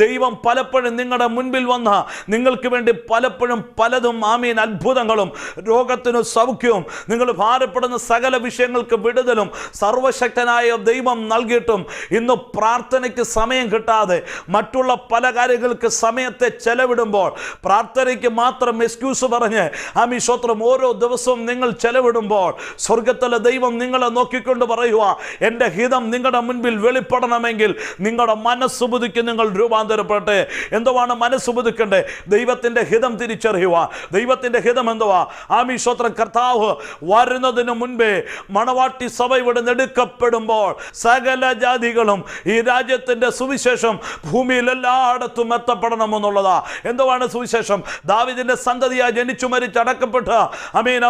ദൈവം പലപ്പോഴും നിങ്ങളുടെ മുൻപിൽ വന്ന നിങ്ങൾക്ക് വേണ്ടി പലപ്പോഴും പലതും അത്ഭുതങ്ങളും രോഗത്തിനും സൗഖ്യവും നിങ്ങൾ ഭാരപ്പെടുന്ന സകല വിഷയങ്ങൾക്ക് വിടുതലും സർവശക്തനായ ദൈവം നൽകിയിട്ടും ഇന്ന് പ്രാർത്ഥനയ്ക്ക് സമയം കിട്ടാതെ മറ്റുള്ള പല കാര്യങ്ങൾക്ക് സമയത്തെ ചെലവിടുമ്പോൾ, പ്രാർത്ഥനയ്ക്ക് മാത്രം എക്സ്ക്യൂസ് പറഞ്ഞ് സ്തോത്രം ഓരോ ദിവസവും നിങ്ങൾ ചെലവിടുമ്പോൾ സ്വർഗത്തിലെ ദൈവം നിങ്ങളെ നോക്കിക്കൊണ്ട് പറയുക, എൻ്റെ ഹിതം നിങ്ങളുടെ മുൻപിൽ വെളിപ്പെടണമെങ്കിൽ നിങ്ങളുടെ മനസ്സ് പുതുക്കി നിങ്ങൾ രൂപാന്തരപ്പെടട്ടെ. എന്തുവാണ് മനസ്സ് പുതുക്കേണ്ടത്? ദൈവത്തിൻ്റെ ഹിതം തിരിച്ചറിയുക. ദൈവത്തിൻ്റെ ഹിതം എന്തുവാ? സ്തോത്രം കർത്താവ് വരുന്നതിന് മുൻപേ മണവാട്ടി സഭ ഇവിടെ നെടുക്കപ്പെടുമ്പോൾ സകല ജാതികളും ഈ രാജ്യത്തിൻ്റെ സുവിശേഷം ഭൂമിയിൽ എല്ലായിടത്തും എത്തപ്പെടണമെന്നുള്ളതാ. എന്തുവാണ് സുവിശേഷം? ദാവീദിന്റെ സന്തതിയായി ജനിച്ചു മരിച്ചടക്കപ്പെട്ട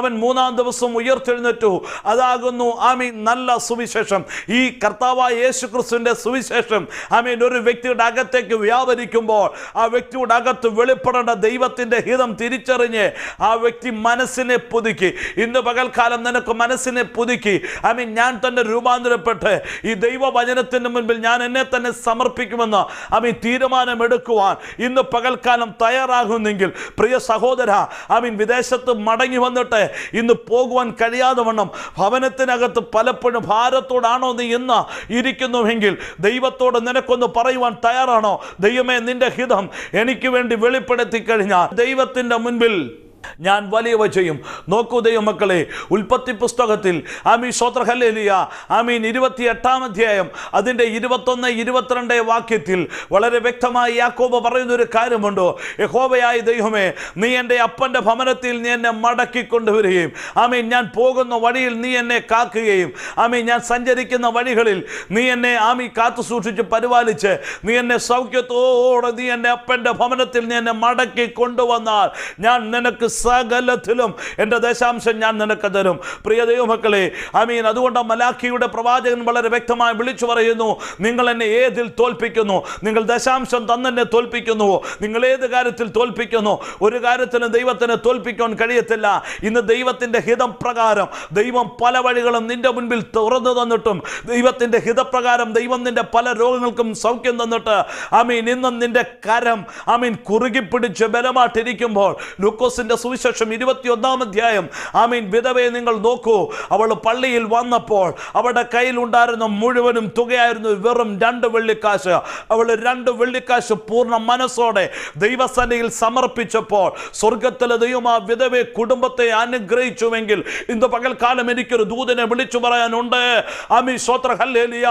അവൻ മൂന്നാം ദിവസം ഉയർത്തെഴുന്നേറ്റു. അതാകുന്നു ആമീൻ നല്ല സുവിശേഷം. ഈ കർത്താവായ യേശു ക്രിസ്തുവിന്റെ സുവിശേഷം ആമീൻ ഒരു വ്യക്തിയുടെ അകത്തേക്ക് വ്യാപരിക്കുമ്പോൾ ആ വ്യക്തിയുടെ അകത്ത് വെളിപ്പെടേണ്ട ദൈവത്തിന്റെ ഹിതം തിരിച്ചറിഞ്ഞ് ആ വ്യക്തി മനസ്സിനെ പുതുക്കി. ഇന്ന് പകൽക്കാലം നിനക്ക് മനസ്സിനെ പുതുക്കി ആമീൻ ഞാൻ തന്നെ രൂപാന്തരപ്പെട്ട് ഈ ദൈവവചനത്തിന് മുൻപിൽ ഞാൻ എന്നെ തന്നെ സമർപ്പിക്കുമെന്ന് ആമീൻ തീരുമാനമെടുക്കുവാൻ ഇന്ന് പകൽക്കാലം തയ്യാറാകുന്നെങ്കിൽ പ്രിയ സഹോദര, ആമീൻ വിദേശത്ത് മടങ്ങി വന്നിട്ട് ഇന്ന് പോകുവാൻ കഴിയാതെ വണ്ണം ഭവനത്തിനകത്ത് പലപ്പോഴും ഭാരത്തോടാണോ നീ ഇന്ന് ഇരിക്കുന്നുവെങ്കിൽ ദൈവത്തോട് നിനക്കൊന്ന് പറയുവാൻ തയ്യാറാണോ? ദൈവമേ, നിന്റെ ഹിതം എനിക്ക് വേണ്ടി വെളിപ്പെടുത്തി കഴിഞ്ഞാൽ ദൈവത്തിന്റെ മുൻപിൽ ഞാൻ വലിയവ ചെയ്യും. നോക്കൂ ദൈവമക്കളെ, ഉൽപ്പത്തി പുസ്തകത്തിൽ ആമീൻ സ്തോത്ര ഹല്ലേലൂയ ആമീൻ 28-ാം അധ്യായം അതിൻ്റെ 21-22 വാക്യത്തിൽ വളരെ വ്യക്തമായി യാക്കോബ് പറയുന്ന ഒരു കാര്യമുണ്ടോ? യഹോവയായ ദൈവമേ, നീ എൻ്റെ അപ്പൻ്റെ ഭവനത്തിൽ നീ എന്നെ മടക്കി കൊണ്ടുവരികയും ആമീൻ ഞാൻ പോകുന്ന വഴിയിൽ നീ എന്നെ കാക്കുകയും ആമീൻ ഞാൻ സഞ്ചരിക്കുന്ന വഴികളിൽ നീ എന്നെ ആമീൻ കാത്തു സൂക്ഷിച്ച് പരിപാലിച്ച് നീ എന്നെ സൗഖ്യത്തോടെ നീ എൻ്റെ അപ്പൻ്റെ ഭവനത്തിൽ നീ എന്നെ മടക്കി കൊണ്ടുവന്നാൽ ഞാൻ നിനക്ക് സകലത്തിലും എൻ്റെ ദശാംശം ഞാൻ നിനക്ക് തരും. പ്രിയ ദൈവമക്കളെ, ആമീൻ അതുകൊണ്ട് മലാഖിയുടെ പ്രവാചകൻ വളരെ വ്യക്തമായി വിളിച്ചു പറയുന്നു, നിങ്ങൾ എന്നെ ഏതിൽ തോൽപ്പിക്കുന്നു? നിങ്ങൾ ദശാംശം തന്നെ തോൽപ്പിക്കുന്നുവോ? നിങ്ങൾ ഏത് കാര്യത്തിൽ തോൽപ്പിക്കുന്നു? ഒരു കാര്യത്തിലും ദൈവത്തിന് തോൽപ്പിക്കാൻ കഴിയത്തില്ല. ഇന്ന് ദൈവത്തിൻ്റെ ഹിതം പ്രകാരം ദൈവം പല വഴികളും നിന്റെ മുൻപിൽ തുറന്നു തന്നിട്ടും ദൈവത്തിൻ്റെ ഹിതപ്രകാരം ദൈവം നിന്റെ പല രോഗങ്ങൾക്കും സൗഖ്യം തന്നിട്ട് ആമീൻ ഇന്നും നിന്റെ കരം ആമീൻ കുറുകി പിടിച്ച് ബലമായിട്ടിരിക്കുമ്പോൾ ലൂക്കോസിന്റെ സുവിശേഷം 21-ാം അധ്യായം ആമീൻ വിധവയെ നിങ്ങൾ നോക്കൂ. അവൾ പള്ളിയിൽ വന്നപ്പോൾ അവളുടെ കയ്യിൽ ഉണ്ടായിരുന്ന മുഴുവനും തുകയായിരുന്നു വെറും 2 വെള്ളിക്കാശ്. അവൾ 2 വെള്ളിക്കാശ് പൂർണ്ണ മനസ്സോടെ ദൈവസന്നിധിയിൽ സമർപ്പിച്ചപ്പോൾ സ്വർഗത്തിലെ ദൈവം ആ വിധവയെ കുടുംബത്തെ അനുഗ്രഹിച്ചുവെങ്കിൽ ഇന്ന് പകൽക്കാലം എനിക്കൊരു ദൂതനെ വിളിച്ചു പറയാനുണ്ട്. ആമീൻ സ്തോത്ര ഹല്ലേലൂയ.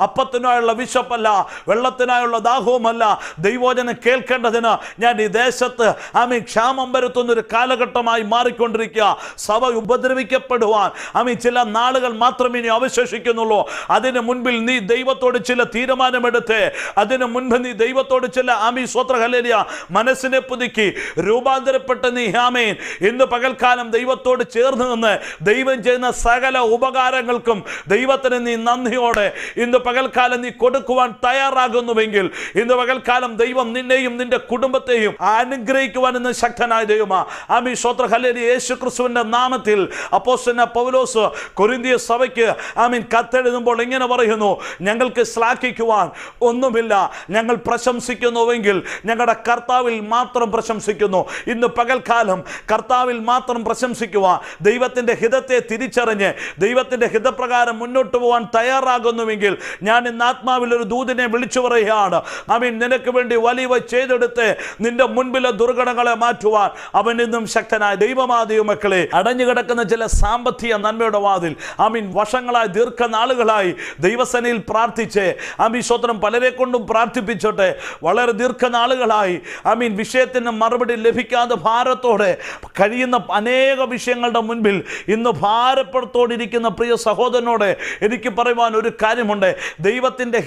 അപ്പത്തിനായുള്ള വിശപ്പല്ല, വെള്ളത്തിനായുള്ള ദാഹവുമല്ല, ദൈവവചനം കേൾക്കേണ്ടതിന് ഞാൻ ഈ ദേശത്ത് ആമീൻ ക്ഷാമം വരുത്തുന്നൊരു കാലഘട്ടമായി മാറിക്കൊണ്ടിരിക്കുക. സഭ ഉപദ്രവിക്കപ്പെടുവാൻ ആമീൻ ചില നാളുകൾ മാത്രമേ ഇനി അവശേഷിക്കുന്നുള്ളൂ. അതിന് മുൻപിൽ നീ ദൈവത്തോട് ചില തീരുമാനമെടുത്ത് അതിന് മുൻപ് നീ ദൈവത്തോട് ചില ആമീൻ സ്തോത്ര ഹല്ലേലൂയ മനസ്സിനെ പുതുക്കി രൂപാന്തരപ്പെട്ട് നീ ആമീൻ ഇന്ന് പകൽക്കാലം ദൈവത്തോട് ചേർന്ന് നിന്ന് ദൈവം ചെയ്യുന്ന സകല ഉപകാരങ്ങൾക്കും ദൈവത്തിന് നീ നന്ദിയോടെ ഇന്ന് പകൽക്കാലം നീ കൊടുക്കുവാൻ തയ്യാറാകുന്നുവെങ്കിൽ ഇന്ന് പകൽക്കാലം ദൈവം നിന്നെയും നിന്റെ കുടുംബത്തെയും അനുഗ്രഹിക്കുവാൻ ഇന്ന് ശക്തനായ ദൈവമാ. ആമീൻ സ്തോത്ര ഹല്ലേലൂയ. യേശു ക്രിസ്തുവിന്റെ നാമത്തിൽ അപ്പോസ്തലനായ പൗലോസ് കൊരിന്തിയ സഭയ്ക്ക് ആമീൻ കത്തെഴുതുമ്പോൾ ഇങ്ങനെ പറയുന്നു, ഞങ്ങൾക്ക് ശ്ലാഘിക്കുവാൻ ഒന്നുമില്ല, ഞങ്ങൾ പ്രശംസിക്കുന്നുവെങ്കിൽ ഞങ്ങളുടെ കർത്താവിൽ മാത്രം പ്രശംസിക്കുന്നു. ഇന്ന് പകൽക്കാലം കർത്താവിൽ മാത്രം പ്രശംസിക്കുവാൻ ദൈവത്തിന്റെ ഹിതത്തെ തിരിച്ചറിഞ്ഞ് ദൈവത്തിന്റെ ഹിതപ്രകാരം മുന്നോട്ട് പോകാൻ തയ്യാറാകുന്നുവെങ്കിൽ ഞാൻ ഇന്ന് ആത്മാവിൽ ഒരു ദൂതനെ വിളിച്ചു പറയുകയാണ്. ആമീൻ നിനക്ക് വേണ്ടി വലിയവ ചെയ്തെടുത്ത് നിന്റെ മുൻപിലെ ദുർഘടങ്ങളെ മാറ്റുവാൻ അവൻ ഇന്നും ശക്തനായ ദൈവമാ. ദൈവമക്കളെ, അടഞ്ഞുകിടക്കുന്ന ചില സാമ്പത്തിക നന്മയുടെ വാതിൽ ആമീൻ വർഷങ്ങളായി ദീർഘനാളുകളായി ദൈവസേനയിൽ പ്രാർത്ഥിച്ച് ആമീൻ സ്തോത്രം പലരെ കൊണ്ടും പ്രാർത്ഥിപ്പിച്ചോട്ടെ വളരെ ദീർഘനാളുകളായി ആമീൻ വിഷയത്തിന് മറുപടി ലഭിക്കാതെ ഭാരത്തോടെ കഴിയുന്ന അനേക വിഷയങ്ങളുടെ മുൻപിൽ ഇന്ന് ഭാരപ്പെടുത്തോടിരിക്കുന്ന പ്രിയ സഹോദരനോട് എനിക്ക് പറയുവാൻ ഒരു കാര്യമുണ്ട്. ദൈവത്തിൻ്റെ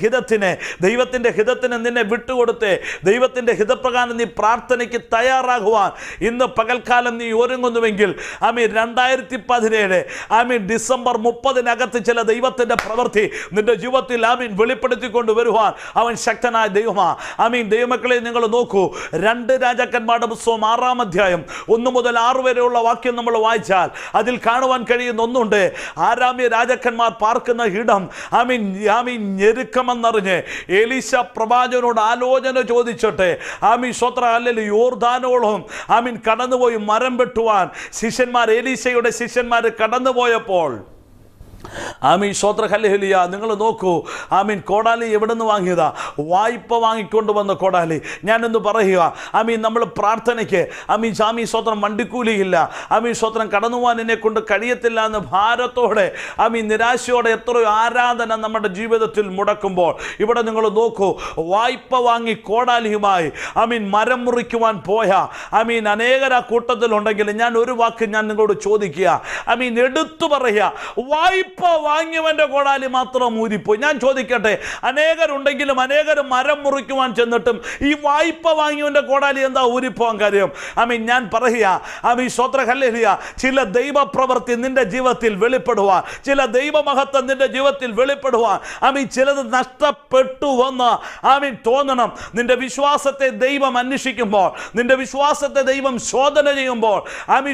ഹിതത്തിന് നിന്നെ വിട്ടുകൊടുത്ത് ദൈവത്തിൻ്റെ ഹിതപ്രകാരം നീ പ്രാർത്ഥനയ്ക്ക് തയ്യാറാകുവാൻ ഇന്ന് പകൽക്കാലം നീ ഒരുങ്ങുന്നുവെങ്കിൽ ആമീൻ 2017 ആമീൻ ഡിസംബർ 30 ചില ദൈവത്തിൻ്റെ പ്രവൃത്തി നിന്റെ ജീവിതത്തിൽ ആമീൻ വെളിപ്പെടുത്തിക്കൊണ്ട് വരുവാൻ അവൻ ശക്തനായ ദൈവമാ. ആമീൻ ദൈവമക്കളെ, നിങ്ങൾ നോക്കൂ, 2 രാജാക്കന്മാരുടെ പുസ്തകം 6-ാം അധ്യായം 1 മുതൽ 6 വരെയുള്ള വാക്യം നമ്മൾ വായിച്ചാൽ അതിൽ കാണുവാൻ കഴിയുന്ന ഒന്നുണ്ട്. ആരാമ്യ രാജാക്കന്മാർ പാർക്കുന്ന ഇടം ആമീൻ ഞെരുക്കമെന്നറിഞ്ഞ് എലീശ പ്രവാചകനോട് ആലോചന ചോദിച്ചിട്ട് ആമീൻ സ്തോത്ര ഹല്ലേലൂയ യോർദാനോളം ആമീൻ കടന്നുപോയി മരം വെട്ടുവാൻ എലീശയുടെ ശിഷ്യന്മാർ കടന്നുപോയപ്പോൾ ആമീൻ സ്തോത്ര ഹല്ലേലൂയ. നിങ്ങൾ നോക്കൂ, ആമീൻ കോടാലി എവിടെ നിന്ന് വാങ്ങിയതാ? വായ്പ വാങ്ങിക്കൊണ്ടുവന്ന കോടാലി. ഞാനെന്ന് പറയുക, ആമീൻ നമ്മൾ പ്രാർത്ഥനയ്ക്ക് ആമീൻ സ്തോത്രം വണ്ടിക്കൂലിയില്ല, ആമീൻ സ്തോത്രം കടന്നു പോകാൻ എന്നെ കൊണ്ട് കഴിയത്തില്ല എന്ന് ഭാരത്തോടെ ആമീൻ നിരാശയോടെ എത്രയോ ആരാധന നമ്മുടെ ജീവിതത്തിൽ മുടക്കുമ്പോൾ ഇവിടെ നിങ്ങൾ നോക്കൂ, വായ്പ വാങ്ങി കോടാലിയുമായി ആമീൻ മരം മുറിക്കുവാൻ പോയ ആമീൻ അനേകര കൂട്ടത്തിലുണ്ടെങ്കിൽ ഞാൻ ഒരു വാക്ക് ഞാൻ നിങ്ങളോട് ചോദിക്കുക, ആമീൻ എടുത്തു പറയുക, വായ്പ വാങ്ങിയവൻ്റെ കോടാലി മാത്രം ഊരിപ്പോയി. ഞാൻ ചോദിക്കട്ടെ, അനേകരുണ്ടെങ്കിലും അനേകർ മരം മുറിക്കുവാൻ ചെന്നിട്ടും ഈ വായ്പ വാങ്ങിയവൻ്റെ കോടാലി എന്താ ഊരിപ്പോവാൻ കാര്യം? ഞാൻ പറയുക, സ്വത്ര ഹല്ലേലൂയ, ചില ദൈവപ്രവൃത്തി നിന്റെ ജീവിതത്തിൽ വെളിപ്പെടുവാൻ, ചില ദൈവമഹത്വം നിന്റെ ജീവിതത്തിൽ വെളിപ്പെടുവാൻ ചിലത് നഷ്ടപ്പെട്ടുവെന്ന് തോന്നണം. നിന്റെ വിശ്വാസത്തെ ദൈവം അന്വേഷിക്കുമ്പോൾ, നിന്റെ വിശ്വാസത്തെ ദൈവം ശോധന ചെയ്യുമ്പോൾ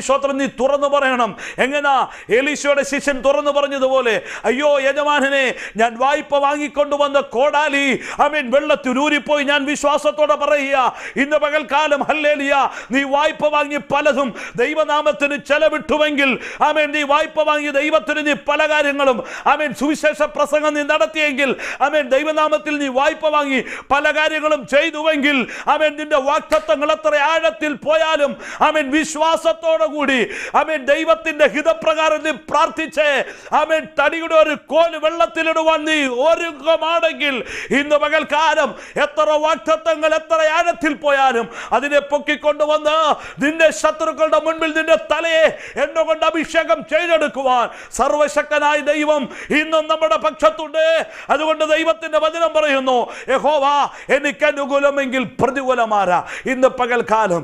സ്വത്രം നീ തുറന്നു പറയണം. എങ്ങനാ എലീശയുടെ ശിഷ്യൻ തുറന്നു പറഞ്ഞതുപോലെ, അയ്യോ യജമാനനെ, ഞാൻ വായ്പ വാങ്ങിക്കൊണ്ടുവന്ന കോടാലി വെള്ളത്തിൽ ഊരിപ്പോയി. ഞാൻ വിശ്വാസത്തോടെ പറയുക, ഇന്ന് പകൽക്കാലം ഹല്ലേലൂയ, നീ വായ്പ വാങ്ങി പലതും ദൈവനാമത്തിന് ചെലവിട്ടുവെങ്കിൽ, നീ വായ്പ വാങ്ങി ദൈവത്തിന് നീ പല കാര്യങ്ങളും സുവിശേഷ പ്രസംഗം നീ നടത്തിയെങ്കിൽ, ദൈവനാമത്തിൽ നീ വായ്പ വാങ്ങി പല കാര്യങ്ങളും ചെയ്തുവെങ്കിൽ, നിന്റെ വാഗ്ദത്തങ്ങൾ എത്ര ആഴത്തിൽ പോയാലും വിശ്വാസത്തോടു കൂടി ദൈവത്തിന്റെ ഹിതപ്രകാരം നീ പ്രാർത്ഥിച്ച് തടിയുടെ ഒരു കോല് വെള്ളത്തിലിടുവാൻ നീ ഒരുക്കമാണെങ്കിൽ, ഇന്ന് പകൽക്കാലം എത്ര വാഗ്ദത്തങ്ങൾ എത്ര ആഴത്തിൽ പോയാലും അതിനെ പൊക്കിക്കൊണ്ടുവന്ന് നിന്റെ ശത്രുക്കളുടെ മുൻപിൽ നിന്റെ തലയെ എന്നുകൊണ്ട് അഭിഷേകം ചെയ്തെടുക്കുവാൻ സർവശക്തനായ ദൈവം ഇന്നും നമ്മുടെ പക്ഷത്തുണ്ട്. അതുകൊണ്ട് ദൈവത്തിന്റെ വചനം പറയുന്നു, യഹോവ എനിക്ക് അനുകൂലമെങ്കിൽ പ്രതികൂലമാരാ. ഇന്ന് പകൽക്കാലം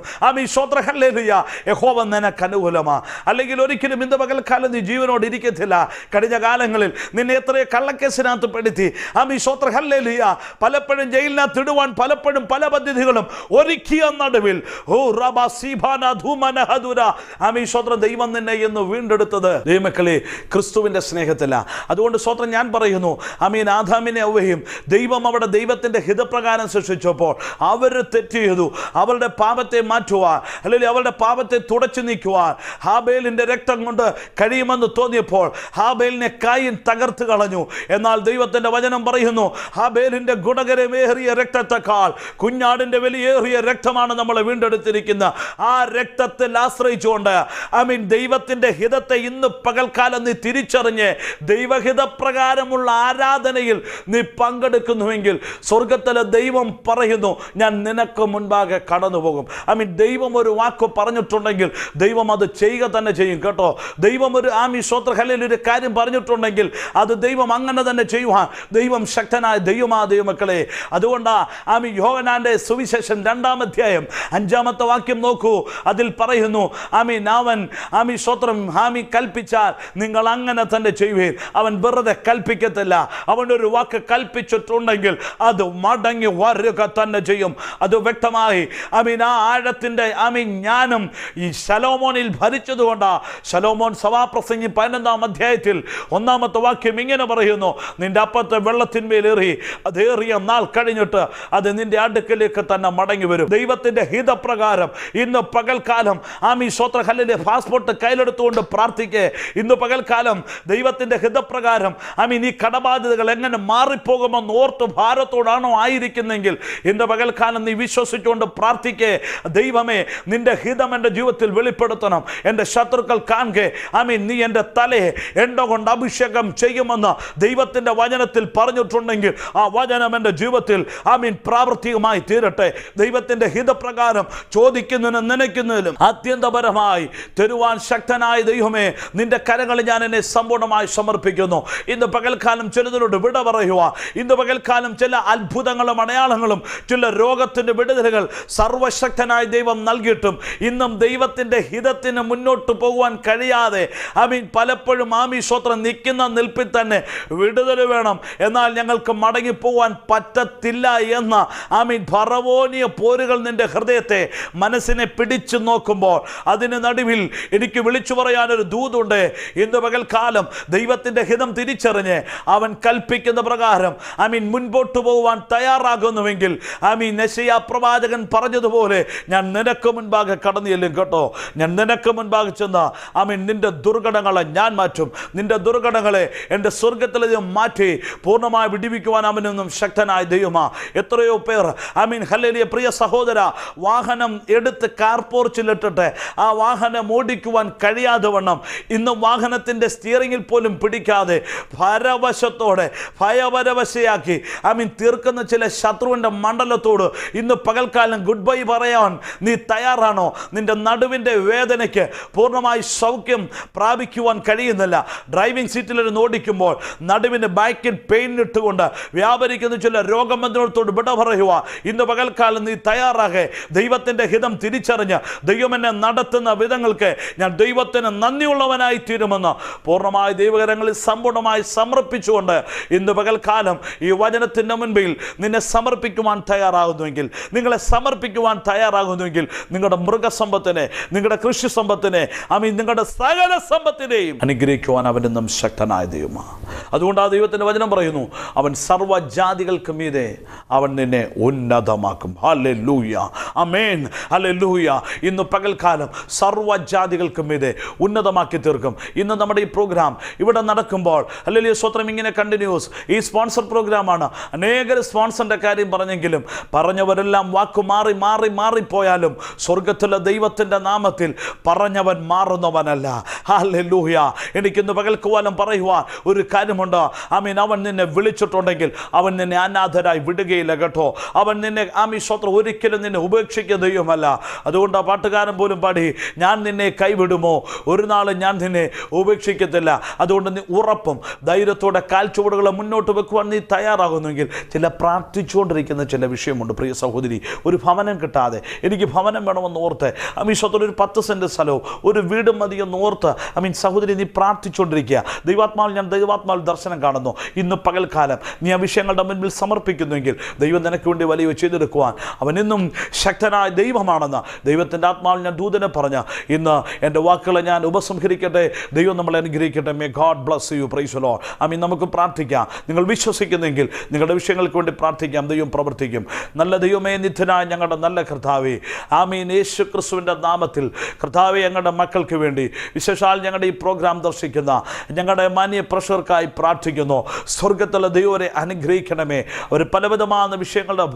സ്വത്ര ഹല്ലേലൂയ, യഹോവ നിനക്ക് അനുകൂലമാ. അല്ലെങ്കിൽ ഒരിക്കലും ഇന്ന് പകൽക്കാലം നീ ജീവനോട് ഇരിക്കത്തില്ല. കഴിഞ്ഞ കാലങ്ങളിൽ നിന്നെ എത്രയോ കള്ളക്കേസിനകത്ത് പെടുത്തി സ്വത്ര ഹല്ലേലൂയ, പലപ്പോഴും ജയിലിനകത്ത് ഇടുവാൻ പലപ്പോഴും പല പദ്ധതികളും ഒരുക്കിയ നടുവിൽ സ്വത്രം ദൈവം നിന്നെ എന്ന് വീണ്ടെടുത്തത് ദൈവമക്കളെ ക്രിസ്തുവിന്റെ സ്നേഹത്തില. അതുകൊണ്ട് സ്വത്രം ഞാൻ പറയുന്നു, ആദാമിനെ അവയും ദൈവം അവിടെ ദൈവത്തിന്റെ ഹിതപ്രകാരം സൃഷ്ടിച്ചപ്പോൾ അവർ തെറ്റ് ചെയ്തു. അവരുടെ പാപത്തെ മാറ്റുവാൻ, അല്ലെങ്കിൽ അവരുടെ പാപത്തെ തുടച്ചു നീക്കുവാൻ ഹാബേലിന്റെ രക്തം കൊണ്ട് കഴിയുമെന്ന് തോന്നിയപ്പോൾ ഹാബേലിനെ കായിൻ തകർത്ത് കളഞ്ഞു. എന്നാൽ ദൈവത്തിന്റെ വചനം പറയുന്നു, ഹാബേലിന്റെ ഗുണകരമേറിയ രക്തത്തെക്കാൾ കുഞ്ഞാടിന്റെ വിലയേറിയ രക്തമാണ് നമ്മളെ വീണ്ടെടുത്തിരിക്കുന്ന. ആ രക്തത്തിൽ ആശ്രയിച്ചുകൊണ്ട് ദൈവത്തിന്റെ ഹിതത്തെ ഇന്ന് പകൽക്കാലം നീ തിരിച്ചറിഞ്ഞ് ദൈവഹിതപ്രകാരമുള്ള ആരാധനയിൽ നീ പങ്കെടുക്കുന്നുവെങ്കിൽ സ്വർഗത്തിലെ ദൈവം പറയുന്നു, ഞാൻ നിനക്ക് മുൻപാകെ കടന്നു പോകും. ദൈവം ഒരു വാക്ക് പറഞ്ഞിട്ടുണ്ടെങ്കിൽ ദൈവം അത് ചെയ്യുക തന്നെ ചെയ്യും കേട്ടോ. ദൈവം ഒരു സ്വത്ര ഹല്ലേലൂയ ഒരു കാര്യം പറഞ്ഞിട്ടുണ്ടെങ്കിൽ അത് ദൈവം അങ്ങനെ തന്നെ ചെയ്യുവാൻ ദൈവം ശക്തനായ ദൈവമാ ദൈവമക്കളെ. അതുകൊണ്ടാ യോഹന്നാന്റെ സുവിശേഷം 2-ാം അധ്യായം 5-ാമത്തെ വാക്യം നോക്കൂ. അതിൽ പറയുന്നു, അവൻ സ്വത്രം കൽപ്പിച്ചാൽ നിങ്ങൾ അങ്ങനെ തന്നെ ചെയ്യുവീൻ. അവൻ വെറുതെ കൽപ്പിക്കത്തില്ല. അവനൊരു വാക്ക് കൽപ്പിച്ചിട്ടുണ്ടെങ്കിൽ അത് മടങ്ങി വരിക തന്നെ ചെയ്യും. അത് വ്യക്തമായി ആ ആഴത്തിന്റെ ജ്ഞാനം ഈ ശലോമോനിൽ ഭരിച്ചതുകൊണ്ടാ ശലോമോൻ സഭാപ്രസംഗി 15-ാം അധ്യായത്തിൽ 1-ാമത്തെ വാക്യം ഇങ്ങനെ പറയുന്നു, നിന്റെ അപ്പത്തെ വെള്ളത്തിന്മേലേറി അതേറിയ നാൾ കഴിഞ്ഞിട്ട് അത് നിന്റെ അടുക്കലേക്ക് തന്നെ മടങ്ങി വരും. ദൈവത്തിന്റെ ഹിതപ്രകാരം ഇന്ന് പകൽക്കാലം സ്വത്ര ഹല്ലേലൂയ പാസ്പോർട്ട് കയ്യിലെടുത്തുകൊണ്ട് പ്രാർത്ഥിക്കേ. ഇന്ന് പകൽക്കാലം ദൈവത്തിന്റെ ഹിതപ്രകാരം ഈ കടബാധ്യതകൾ എങ്ങനെ മാറിപ്പോകുമെന്ന് ഓർത്ത് ഭാരത്തോടാണോ ആയിരിക്കുന്നെങ്കിൽ ഇന്ന് പകൽക്കാലം നീ വിശ്വസിച്ചുകൊണ്ട് പ്രാർത്ഥിക്കേ. ദൈവമേ, നിന്റെ ഹിതം എൻ്റെ ജീവിതത്തിൽ വെളിപ്പെടുത്തണം. എൻ്റെ ശത്രുക്കൾ കാണുകെ നീ എൻ്റെ തലയെ എണ്ണ കൊണ്ട് അഭിഷേകം ചെയ്യുമെന്ന് ദൈവത്തിന്റെ വചനത്തിൽ പറഞ്ഞിട്ടുണ്ടെങ്കിൽ ആ വചനം എൻ്റെ ജീവിതത്തിൽ പ്രാവർത്തികമായി തീരട്ടെ. ദൈവത്തിന്റെ ഹിതപ്രകാരം ചോദിക്കുന്നതിനും നനയ്ക്കുന്നതിലും അത്യന്തപരമായി തരുവാൻ ശക്തനായ ദൈവമേ, നിന്റെ കരങ്ങളിൽ ഞാൻ എന്നെ സമ്പൂർണ്ണമായി സമർപ്പിക്കുന്നു. ഇന്ന് പകൽക്കാലം ചിലതിനോട് വിട പറയുക. ഇന്ന് പകൽക്കാലം ചില അത്ഭുതങ്ങളും അടയാളങ്ങളും ചില രോഗത്തിന്റെ വിടുതലുകൾ സർവശക്തനായ ദൈവം നൽകിയിട്ടും ഇന്നും ദൈവത്തിന്റെ ഹിതത്തിന് മുന്നോട്ട് പോകുവാൻ കഴിയാതെ പലപ്പോഴും സ്വത്രം നിൽക്കുന്ന നിൽപ്പിൽ തന്നെ വിടുതൽ വേണം, എന്നാൽ ഞങ്ങൾക്ക് മടങ്ങിപ്പോവാൻ പറ്റത്തില്ല എന്ന ഭറവോനിയ പോരുകൾ നിന്റെ ഹൃദയത്തെ മനസ്സിനെ പിടിച്ചു നോക്കുമ്പോൾ അതിന് നടുവിൽ എനിക്ക് വിളിച്ചു പറയാനൊരു ദൂതുണ്ട്. ഇന്ന് പകൽക്കാലം ദൈവത്തിന്റെ ഹിതം തിരിച്ചറിഞ്ഞ് അവൻ കൽപ്പിക്കുന്ന പ്രകാരം മുൻപോട്ട് പോകുവാൻ തയ്യാറാകുന്നുവെങ്കിൽ യെശയ്യാ പ്രവാചകൻ പറഞ്ഞതുപോലെ ഞാൻ നിനക്ക് മുൻപാകെ കടന്നു ചെല്ലും കേട്ടോ. ഞാൻ നിനക്ക് മുൻപാകെ ചെന്ന നിന്റെ ദുർഘടങ്ങളെ ഞാൻ മാറ്റും. നിന്റെ ദുർഘടങ്ങളെ എൻ്റെ സ്വർഗത്തിൽ മാറ്റി പൂർണ്ണമായി വിടിവിക്കുവാൻ അവനൊന്നും ശക്തനായ ദൈവമാ. എത്രയോ പേർ ഹല്ലേലൂയ പ്രിയ സഹോദര, വാഹനം എടുത്ത് കാർപോർച്ചിലിട്ടിട്ട് ആ വാഹനം ഓടിക്കുവാൻ കഴിയാതെ വണ്ണം ഇന്ന് വാഹനത്തിൻ്റെ സ്റ്റിയറിംഗിൽ പോലും പിടിക്കാതെ പരവശത്തോടെ ഭയപരവശയാക്കി തീർക്കുന്ന ചില ശത്രുവിൻ്റെ മണ്ഡലത്തോട് ഇന്ന് പകൽക്കാലം ഗുഡ് ബൈ പറയാൻ നീ തയ്യാറാണോ? നിന്റെ നടുവിൻ്റെ വേദനയ്ക്ക് പൂർണ്ണമായി സൗഖ്യം പ്രാപിക്കുവാൻ കഴിയുന്നില്ല. ഡ്രൈവിംഗ് സീറ്റിലിരുന്ന് ഓടിക്കുമ്പോൾ നടുവിന് ബാക്കിൽ പെയിൻ ഇട്ടുകൊണ്ട് വ്യാപരിക്കുന്ന ചില രോഗബന്ധനത്തോട് വിട പറയുക. ഇന്ന് പകൽക്കാലം നീ തയ്യാറാകെ. ദൈവത്തിൻ്റെ ഹിതം തിരിച്ചറിഞ്ഞ് ദൈവം എന്നെ നടത്തുന്ന വിധങ്ങൾക്ക് ഞാൻ ദൈവത്തിന് നന്ദിയുള്ളവനായി തീരുമെന്ന് പൂർണ്ണമായി ദൈവകരങ്ങളിൽ സമ്പൂർണ്ണമായി സമർപ്പിച്ചുകൊണ്ട് ഇന്ന് പകൽക്കാലം ഈ വചനത്തിൻ്റെ മുൻപിൽ നിന്നെ സമർപ്പിക്കുവാൻ തയ്യാറാകുന്നുവെങ്കിൽ, നിങ്ങളെ സമർപ്പിക്കുവാൻ തയ്യാറാകുന്നുവെങ്കിൽ, നിങ്ങളുടെ മൃഗസമ്പത്തിനെ, നിങ്ങളുടെ കൃഷി സമ്പത്തിനെ, നിങ്ങളുടെ സകല സമ്പത്തിനെയും അനുഗ്രഹിക്കുവാൻ അവൻ ഇന്നും ശക്തനായ ദൈവമാണ്. അതുകൊണ്ട് ആ ദൈവത്തിൻ്റെ വചനം പറയുന്നു, അവൻ സർവ്വജാതികൾക്ക് മീതെ അവൻ നിന്നെ ഉന്നതമാക്കും. ഹല്ലേലൂയ, ആമേൻ, ഹല്ലേലൂയ. ഇന്ന് പകൽക്കാലം സർവ്വജാതികൾക്ക് മീതെ ഉന്നതമാക്കി തീർക്കും. ഇന്ന് നമ്മുടെ ഈ പ്രോഗ്രാം ഇവിടെ നടക്കുമ്പോൾ ഹല്ലേലൂയ സ്തോത്രം, ഇങ്ങനെ കണ്ടിന്യൂസ് ഈ സ്പോൺസർ പ്രോഗ്രാമാണ്. അനേകർ സ്പോൺസറിൻ്റെ കാര്യം പറഞ്ഞെങ്കിലും പറഞ്ഞവരെല്ലാം വാക്കു മാറി മാറി മാറിപ്പോയാലും സ്വർഗത്തിലെ ദൈവത്തിൻ്റെ നാമത്തിൽ പറഞ്ഞവൻ മാറുന്നവനല്ല. ഹല്ലേലൂയ. എനിക്കിന്ന് പകൽക്കാലം പറയുവാൻ ഒരു കാര്യമുണ്ട്. അവൻ നിന്നെ വിളിച്ചിട്ടുണ്ടെങ്കിൽ അവൻ നിന്നെ അനാഥരായി വിടുകയില്ല കേട്ടോ. അവൻ നിന്നെ സ്തോത്രം ഒരിക്കലും നിന്നെ ഉപേക്ഷിക്കുന്ന ദൈവമല്ല. അതുകൊണ്ട് ആ പാട്ടുകാരൻ പോലും പാടി, ഞാൻ നിന്നെ കൈവിടുമോ, ഒരു നാളും ഞാൻ നിന്നെ ഉപേക്ഷിക്കത്തില്ല. അതുകൊണ്ട് നീ ഉറപ്പും ധൈര്യത്തോടെ കാൽച്ചുവടുകളെ മുന്നോട്ട് വെക്കുവാൻ നീ തയ്യാറാകുന്നെങ്കിൽ ചില പ്രാർത്ഥിച്ചുകൊണ്ടിരിക്കുന്ന ചില വിഷയമുണ്ട്. പ്രിയ സഹോദരി, ഒരു ഭവനം കിട്ടാതെ എനിക്ക് ഭവനം വേണമെന്ന് ഓർത്ത് സ്വത്തിൽ ഒരു 10 സെൻറ്റ് സ്ഥലവും ഒരു വീടും മതിയെന്ന് ഓർത്ത് സഹോദരി നീ പ്രാർത്ഥിച്ചുകൊണ്ടിരിക്കുക. ദൈവാത്മാവിൽ ദർശനം കാണുന്നു. ഇന്ന് പകൽക്കാലം നീ ആ വിഷയങ്ങളുടെ മുൻപിൽ സമർപ്പിക്കുന്നുവെങ്കിൽ ദൈവം നിനക്ക് വേണ്ടി വലിയ ചെയ്തെടുക്കുവാൻ അവൻ ഇന്നും ശക്തനായ ദൈവമാണെന്ന് ദൈവത്തിൻ്റെ ആത്മാവിൽ ഞാൻ ദൂതനെ പറഞ്ഞ ഇന്ന് എൻ്റെ വാക്കുകളെ ഞാൻ ഉപസംഹരിക്കട്ടെ. ദൈവം നമ്മളെ അനുഗ്രഹിക്കട്ടെ. May God bless you. Price the Lord. നമുക്ക് പ്രാർത്ഥിക്കാം. നിങ്ങൾ വിശ്വസിക്കുന്നെങ്കിൽ നിങ്ങളുടെ വിഷയങ്ങൾക്ക് വേണ്ടി പ്രാർത്ഥിക്കാം. ദൈവം പ്രവർത്തിക്കും. നല്ല ദൈവമേ, നിത്യനായ ഞങ്ങളുടെ നല്ല കർത്താവേ, യേശു ക്രിസ്തുവിൻ്റെ നാമത്തിൽ കർത്താവേ, ഞങ്ങളുടെ മക്കൾക്ക് വേണ്ടി വിശേഷാൽ ഞങ്ങളുടെ ഈ പ്രോഗ്രാം ദർശിക്കുന്ന ഞങ്ങളുടെ മാന്യ പ്രഷർക്കായി പ്രാർത്ഥിക്കുന്നു. സ്വർഗത്തിലെ ദൈവരെ അനുഗ്രഹിക്കണമേ. അവർ പലവിധമായ വിഷയങ്ങളുടെ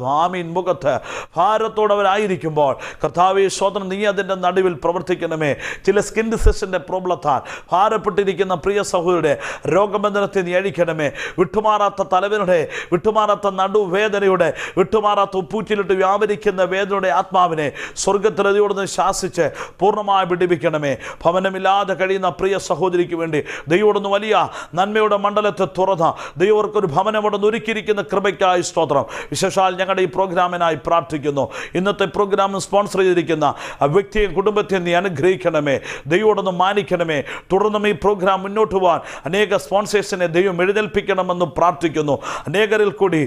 മുഖത്ത് ഭാരത്തോടവരായിരിക്കുമ്പോൾ കർത്താവേ സ്വതന്ത്രം നീ അതിൻ്റെ നടുവിൽ പ്രവർത്തിക്കണമേ. ചില സ്കിൻ ഡിസീസിൻ്റെ പ്രോബ്ലത്താൽ ഭാരപ്പെട്ടിരിക്കുന്ന പ്രിയ സഹോദരരുടെ രോഗബന്ധനത്തെ നീ അഴിക്കണമേ. വിട്ടുമാറാത്ത തലവേദനയുടെ, വിട്ടുമാറാത്ത നടുവേദനയുടെ, വിട്ടുമാറാത്ത ഉപ്പൂറ്റിലിട്ട് വ്യാപരിക്കുന്ന വേദനയുടെ ആത്മാവിനെ സ്വർഗത്തിലതയോടൊന്ന് ശാസിച്ച് പൂർണ്ണമായി വിടിപ്പിക്കണമേ. ഭവനമില്ലാതെ കഴിയുന്ന പ്രിയ സഹോദരിക്ക് വേണ്ടി ദൈവോടൊന്ന് വലിയ നന്മയുടെ മണ്ഡലത്തെ തുറന്ന് ദൈവർക്കൊരു ഭവനമോടൊന്ന് ഒരുക്കിയിരിക്കുന്ന കൃപയ്ക്കായി സ്തോത്രം. വിശേഷാൽ ഞങ്ങളുടെ ഈ പ്രോഗ്രാമിനായി പ്രാർത്ഥിക്കുന്നു. ഇന്നത്തെ പ്രോഗ്രാം സ്പോൺസർ ചെയ്തിരിക്കുന്ന ആ വ്യക്തിയെയും കുടുംബത്തെയും നീ അനുഗ്രഹിക്കണമേ. ദൈവോടൊന്ന് മാനിക്കണമേ. തുടർന്നും ഈ പ്രോഗ്രാം മുന്നോട്ട് പോകാൻ അനേക സ്പോൺസേഴ്സിനെ ദൈവം എഴുന്നേൽപ്പിക്കണമെന്ന് പ്രാർത്ഥിക്കുന്നു. അനേകരിൽ കൂടി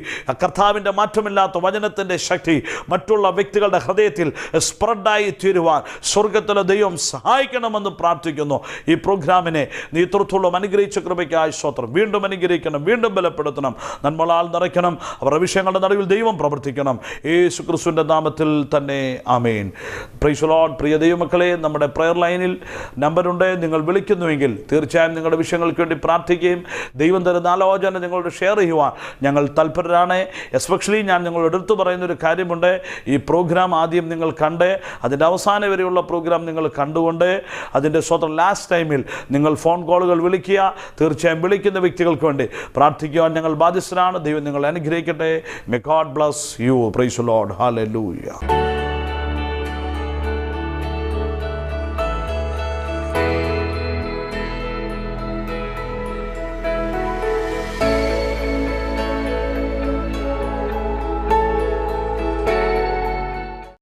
കർത്താവിൻ്റെ മാറ്റമില്ലാത്ത വചനത്തിൻ്റെ ശക്തി മറ്റുള്ള വ്യക്തികളുടെ ഹൃദയത്തിൽ സ്പ്രെഡായി തീരുവാൻ സ്വർഗത്തിലെ ദൈവം സഹായിക്കണമെന്ന് പ്രാർത്ഥിക്കുന്നു. ഈ പ്രോഗ്രാമിനെ നീ ഇത്രത്തോളം അനുഗ്രഹിച്ച കൃപയ്ക്കായി സ്തോത്രം. വീണ്ടും അനുഗ്രഹിക്കണം, വീണ്ടും ബലപ്പെടുത്തണം, നന്മളാൽ നിറയ്ക്കണം. അവരുടെ വിഷയങ്ങളുടെ നടുവിൽ ദൈവം പ്രവർത്തിക്കണം. യേശു ക്രിസ്തുവിൻ്റെ നാമത്തിൽ തന്നെ ആമേൻ. Praise the Lord. പ്രിയ ദൈവമക്കളെ, നമ്മുടെ പ്രെയർ ലൈനിൽ നമ്പറുണ്ട്. നിങ്ങൾ വിളിക്കുന്നുവെങ്കിൽ തീർച്ചയായും നിങ്ങളുടെ വിഷയങ്ങൾക്ക് വേണ്ടി പ്രാർത്ഥിക്കുകയും ദൈവം തരുന്ന ആലോചന നിങ്ങളോട് ഷെയർ ചെയ്യുവാൻ ഞങ്ങൾ തൽപരരാണ്. എസ്പെഷ്യലി ഞാൻ നിങ്ങളോട് എടുത്തു പറയുന്നൊരു കാര്യമുണ്ട്. ഈ പ്രോഗ്രാം ആദ്യം നിങ്ങൾ കണ്ട് അതിൻ്റെ അവസാനം വരെയുള്ള പ്രോഗ്രാം നിങ്ങൾ കണ്ടുകൊണ്ട് അതിൻ്റെ സ്വന്തം ലാസ്റ്റ് ടൈമിൽ നിങ്ങൾ ഫോൺ കോളുകൾ വിളിക്കുക. തീർച്ചയായും വിളിക്കുന്ന വ്യക്തികൾക്ക് വേണ്ടി പ്രാർത്ഥിക്കുവാൻ ഞങ്ങൾ ബാധ്യസ്ഥരാണ്. ദൈവം നിങ്ങളെ അനുഗ്രഹിക്കട്ടെ. May God bless you. Price the Lord. Hallelujah.